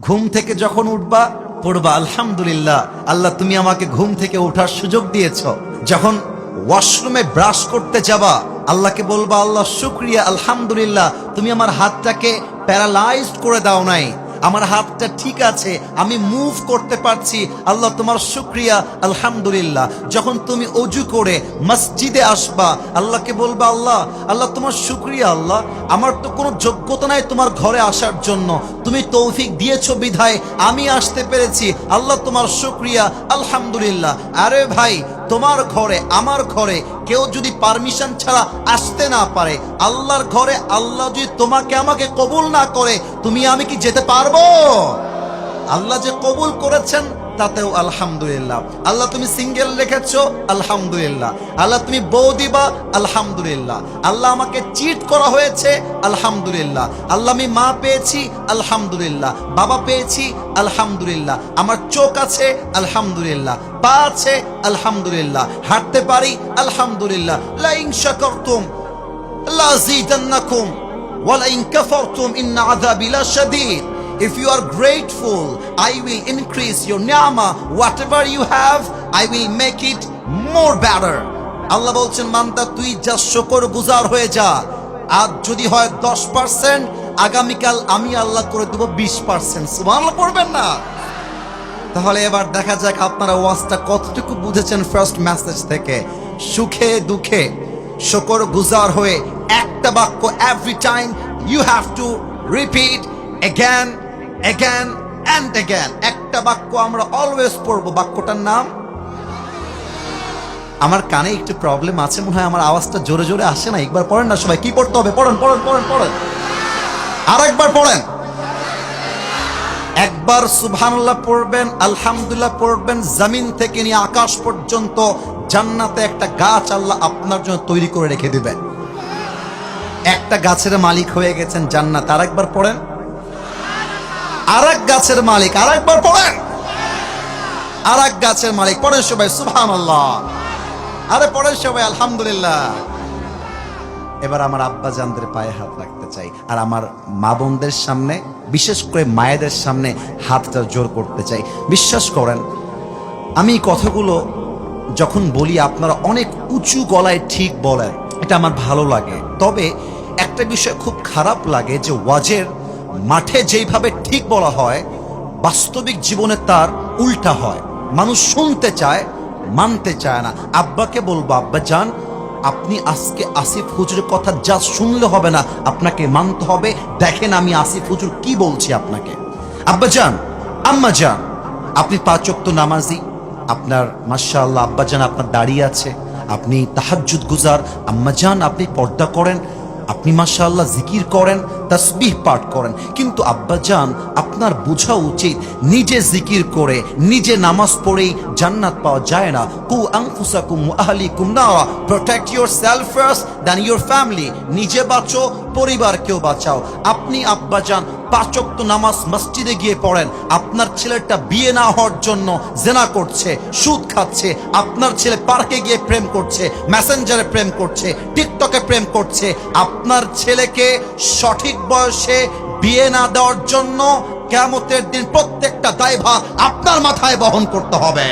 ঘুম থেকে যখন উঠবা পড়বা আলহামদুলিল্লাহ, আল্লাহ তুমি আমাকে ঘুম থেকে ওঠার সুযোগ দিয়েছ। যখন ওয়াশরুমে ব্রাশ করতে যাবা আল্লাহকে বলবা আল্লাহ শুকরিয়া, আলহামদুলিল্লাহ তুমি আমার হাতটাকে প্যারালাইজড করে দাও নাই, আমার হাতটা ঠিক আছে, আমি মুভ করতে পারছি, আল্লাহ তোমার শুকরিয়া আলহামদুলিল্লাহ। যখন তুমি অজু করে মসজিদে আসবা আল্লাহকে বলবা আল্লাহ আল্লাহ তোমার শুকরিয়া, আল্লাহ আমার তো কোনো যোগ্যতা নাই তোমার ঘরে আসার জন্য, তুমি তৌফিক দিয়েছো বিধায় আমি আসতে পেরেছি, আল্লাহ তোমার শুকরিয়া আলহামদুলিল্লাহ। আরে ভাই, তোমার ঘরে আমার ঘরে কেউ যদি পারমিশন ছাড়া আসতে না পারে, আল্লাহর ঘরে আল্লাহ যদি তোমাকে আমাকে কবুল না করে তুমি আমি কি যেতে পারবো? আল্লাহ যে কবুল করেছেন তাতেও আলহামদুলিল্লাহ। আল্লাহ তুমি সিঙ্গেল রেখেছো আলহামদুলিল্লাহ। আল্লাহ তুমি বউ দিবা আলহামদুলিল্লাহ। আল্লাহ আমাকে চিট করা হয়েছে আলহামদুলিল্লাহ। আল্লাহ আমি মা পেয়েছি আলহামদুলিল্লাহ, বাবা পেয়েছি আলহামদুলিল্লাহ, আমার চোখ আছে আলহামদুলিল্লাহ, পা আছে আলহামদুলিল্লাহ, হাঁটতে পারি আলহামদুলিল্লাহ। লা ইন শাকারতুম লাযিদান্নাকুম ওয়া লা ইন কাফারতুম ইন্না আযাবি লাশাদীদ। If you are grateful, I will increase your ni'ama. Whatever you have, I will make it more better. আল্লাহ বলছেন বান্দা তুই যা শুকরগুজার হয়ে যা। আজ যদি হয় 10%, আগামীকাল আমি আল্লাহ করে দেব 20%। সুবহানাল্লাহ পড়বেন না? তাহলে এবার দেখা যাক আপনারা ওয়াজটা কতটুকু বুঝেছেন ফার্স্ট মেসেজ থেকে। সুখে দুঃখে শুকরগুজার হয়ে একটা বাক্য every time you have to repeat again and again। একটা বাক্য আমরা অলওয়েজ পড়বো, বাক্যটার নাম, আমার কানে একটু প্রবলেম আছে মনে হয়, আমার আওয়াজটা জোরে জোরে আসে না। একবার পড়েন না সবাই, কি পড়তে হবে? পড়েন পড়েন পড়েন পড়েন, আর একবার পড়েন। একবার সুবহানাল্লাহ পড়বেন, আলহামদুলিল্লাহ পড়বেন, জমিন থেকে নিয়ে আকাশ পর্যন্ত জান্নাতে একটা গাছ আল্লাহ আপনার জন্য তৈরি করে রেখে দিবেন। একটা গাছের মালিক হয়ে গেছেন জান্নাত। আর একবার পড়েন, আর এক গাছের মালিক, আর একবার পড়েন, আর এক গাছের মালিক। পড়েন সবাই সুবহানাল্লাহ, আরে পড়েন সবাই আলহামদুলিল্লাহ। এবার আমার আব্বা জানদের পায়ে হাত রাখতে চাই, আর আমার মা বোনদের সামনে, বিশেষ করে মায়েদের সামনে হাতটা জোর করতে চাই। বিশ্বাস করেন আমি কথাগুলো যখন বলি আপনারা অনেক উঁচু গলায় ঠিক বলেন, এটা আমার ভালো লাগে। তবে একটা বিষয় খুব খারাপ লাগে যে ওয়াজের মাঠে যেইভাবে ঠিক বলা হয় বাস্তবিক জীবনে তার উল্টা হয়। মানুষ শুনতে চায়, মানতে চায় না। আব্বাকে বলবো আব্বা জান আপনি আজকে আসিফ হুজুরের কথা যা শুনলে হবে না, আপনাকে মানতে হবে। দেখেন আমি আসিফ হুজুর কি বলছি আপনাকে। আব্বা জান, আম্মা জান আপনি 5 ওয়াক্ত নামাজি, আপনার মাশাআল্লাহ আব্বা জান আপনার দাঁড়িয়ে আছে, আপনি তাহাজ্জুদ গুজার, আম্মা জান আপনি পর্দা করেন, আপনি মাশাআল্লাহ জিকির করেন, তাসবিহ পাঠ করেন। কিন্তু আব্বাজান আপনার বোঝা উচিত নিজে জিকির করে নিজে নামাজ পড়েই জান্নাত পাওয়া যায় না। কু আনফুসাকুম ওয়া আহলিকুম নারা, protect yourself first then your family. নিজে বাঁচো, পরিবারকেও বাঁচাও। আপনি আব্বাজান 5 ওয়াক্ত নামাজ মসজিদে গিয়ে পড়েন, আপনার ছেলেটা বিয়ে না হওয়ার জন্য জেনা করছে, সুদ খাচ্ছে, আপনার ছেলে পার্কে গিয়ে প্রেম করছে, মেসেঞ্জারে প্রেম করছে, টিকটকে প্রেম করছে, আপনার ছেলেকে সঠিক বয়সে বিয়ে না দেওয়ার জন্য কিয়ামতের দিন প্রত্যেকটা দায়ভার আপনার মাথায় বহন করতে হবে।